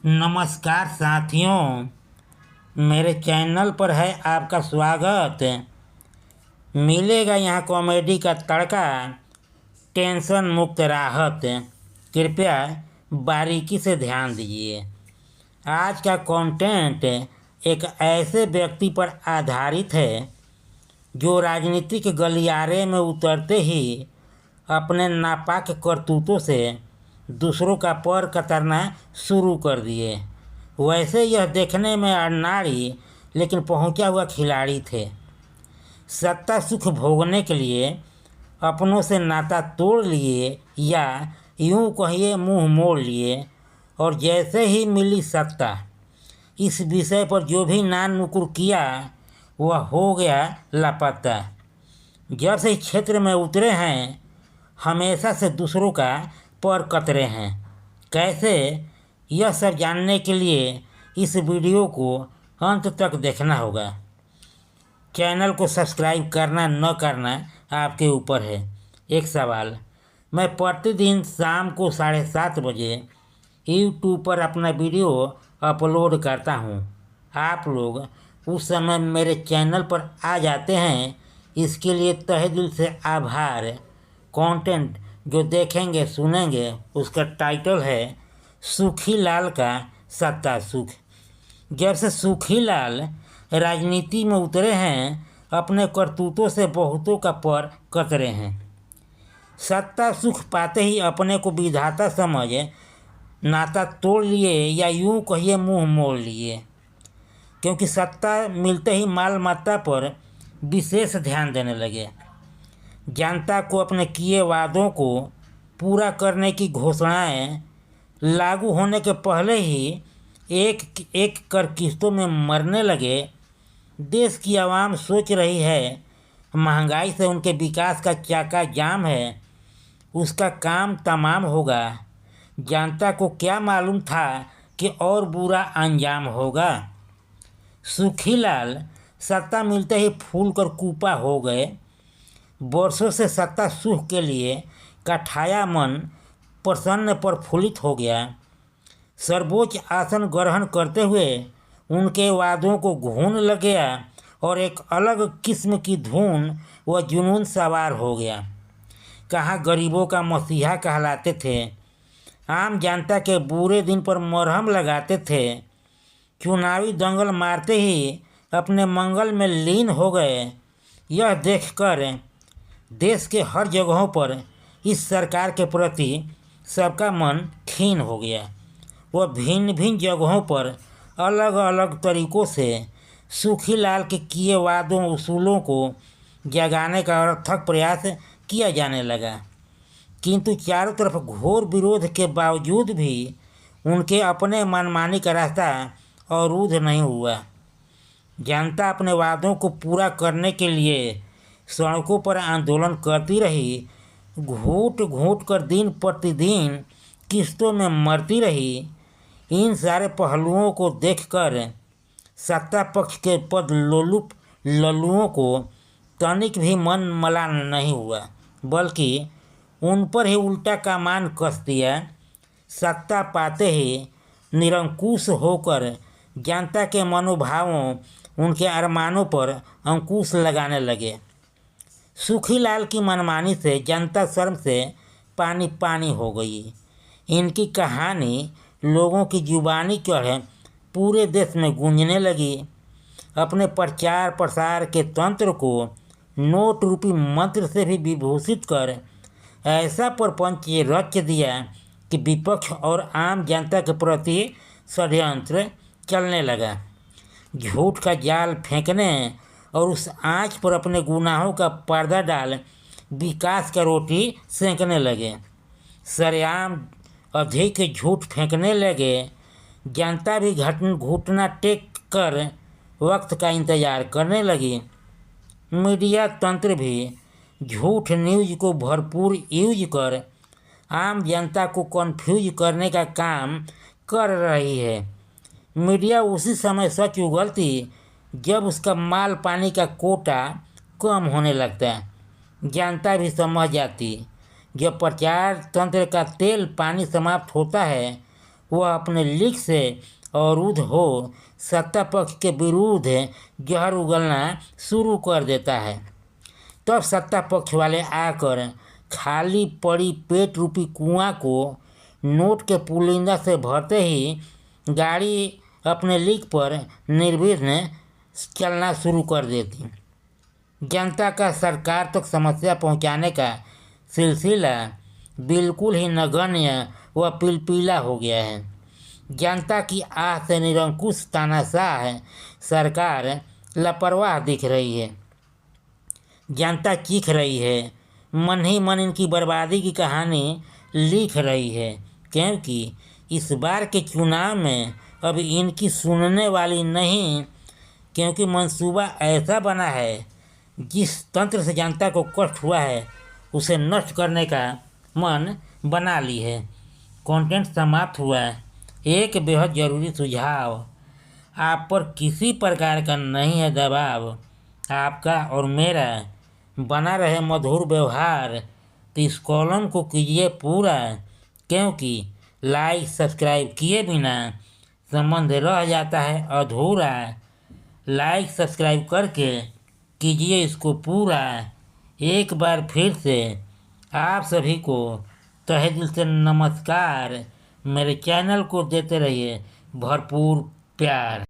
नमस्कार साथियों, मेरे चैनल पर है आपका स्वागत। मिलेगा यहाँ कॉमेडी का तड़का, टेंशन मुक्त राहत। कृपया बारीकी से ध्यान दीजिए। आज का कंटेंट एक ऐसे व्यक्ति पर आधारित है जो राजनीतिक गलियारे में उतरते ही अपने नापाक करतूतों से दूसरों का पर कतरना शुरू कर दिए। वैसे यह देखने में अनाड़ी लेकिन पहुंचा हुआ खिलाड़ी थे। सत्ता सुख भोगने के लिए अपनों से नाता तोड़ लिए या यूं कहिए मुंह मोड़ लिए, और जैसे ही मिली सत्ता इस विषय पर जो भी नान नुकुर किया वह हो गया लापता। जब से इस क्षेत्र में उतरे हैं हमेशा से दूसरों का पर कतरे हैं। कैसे, यह सब जानने के लिए इस वीडियो को अंत तक देखना होगा। चैनल को सब्सक्राइब करना न करना आपके ऊपर है। एक सवाल, मैं प्रतिदिन शाम को 7:30 बजे यूट्यूब पर अपना वीडियो अपलोड करता हूँ। आप लोग उस समय मेरे चैनल पर आ जाते हैं, इसके लिए तहे दिल से आभार। कंटेंट जो देखेंगे सुनेंगे उसका टाइटल है सूखी लाल का सत्ता सुख। जब से सूखी लाल राजनीति में उतरे हैं अपने करतूतों से बहुतों का पर कतरे हैं। सत्ता सुख पाते ही अपने को विधाता समझ नाता तोड़ लिए या यूं कहिए मुंह मोड़ लिए, क्योंकि सत्ता मिलते ही माल मत्ता पर विशेष ध्यान देने लगे। जनता को अपने किए वादों को पूरा करने की घोषणाएं लागू होने के पहले ही एक एक कर किस्तों में मरने लगे। देश की आवाम सोच रही है महंगाई से उनके विकास का चाका जाम है, उसका काम तमाम होगा। जनता को क्या मालूम था कि और बुरा अंजाम होगा। सूखीलाल सत्ता मिलते ही फूल कर कूपा हो गए। वर्षों से सत्ता सुख के लिए कठाया मन प्रसन्न प्रफुल्लित हो गया। सर्वोच्च आसन ग्रहण करते हुए उनके वादों को घून लग गया और एक अलग किस्म की धुन व जुनून सवार हो गया। कहाँ गरीबों का मसीहा कहलाते थे, आम जनता के बुरे दिन पर मरहम लगाते थे, चुनावी दंगल मारते ही अपने मंगल में लीन हो गए। यह देखकर देश के हर जगहों पर इस सरकार के प्रति सबका मन खीन हो गया। वह भिन्न भिन्न जगहों पर अलग अलग तरीक़ों से सूखीलाल के किए वादों उसूलों को जगाने का अर्थक प्रयास किया जाने लगा, किंतु चारों तरफ घोर विरोध के बावजूद भी उनके अपने मनमानी का रास्ता अवरुद्ध नहीं हुआ। जनता अपने वादों को पूरा करने के लिए सड़कों पर आंदोलन करती रही, घूट घूट कर दिन प्रतिदिन किस्तों में मरती रही। इन सारे पहलुओं को देखकर सत्ता पक्ष के पद लोलुप लल्लुओं को तनिक भी मन मलान नहीं हुआ, बल्कि उन पर ही उल्टा कमान कस दिया। सत्ता पाते ही निरंकुश होकर जनता के मनोभावों, उनके अरमानों पर अंकुश लगाने लगे। सूखीलाल की मनमानी से जनता शर्म से पानी पानी हो गई। इनकी कहानी लोगों की जुबानी चढ़े पूरे देश में गूंजने लगी। अपने प्रचार प्रसार के तंत्र को नोट रूपी मंत्र से भी विभूषित कर ऐसा प्रपंच रच दिया कि विपक्ष और आम जनता के प्रति षड्यंत्र चलने लगा। झूठ का जाल फेंकने और उस आँच पर अपने गुनाहों का पर्दा डाल विकास का रोटी सेंकने लगे। सरेआम अधिक झूठ फेंकने लगे। जनता भी घुटना टेक कर वक्त का इंतज़ार करने लगी। मीडिया तंत्र भी झूठ न्यूज़ को भरपूर यूज कर आम जनता को कन्फ्यूज करने का काम कर रही है। मीडिया उसी समय सच उगलती जब उसका माल पानी का कोटा कम होने लगता। जनता भी समझ जाती जब प्रचार तंत्र का तेल पानी समाप्त होता है वह अपने लीक से अवरुद्ध हो सत्ता पक्ष के विरुद्ध जहर उगलना शुरू कर देता है। तब सत्ता पक्ष वाले आकर खाली पड़ी पेट रूपी कुआं को नोट के पुलिंदा से भरते ही गाड़ी अपने लीक पर निर्विघ्न चलना शुरू कर देती। जनता का सरकार तक समस्या पहुंचाने का सिलसिला बिल्कुल ही नगण्य व पिलपिला हो गया है। जनता की आह से निरंकुश तानाशाह सरकार लापरवाह दिख रही है। जनता चीख रही है, मन ही मन इनकी बर्बादी की कहानी लिख रही है, क्योंकि इस बार के चुनाव में अब इनकी सुनने वाली नहीं, क्योंकि मंसूबा ऐसा बना है जिस तंत्र से जनता को कष्ट हुआ है उसे नष्ट करने का मन बना ली है। कंटेंट समाप्त हुआ। एक बेहद ज़रूरी सुझाव, आप पर किसी प्रकार का नहीं है दबाव, आपका और मेरा बना रहे मधुर व्यवहार, तो इस कॉलम को कीजिए पूरा, क्योंकि लाइक सब्सक्राइब किए बिना संबंध रह जाता है अधूरा। लाइक सब्सक्राइब करके कीजिए इसको पूरा। एक बार फिर से आप सभी को तहे दिल से नमस्कार। मेरे चैनल को देते रहिए भरपूर प्यार।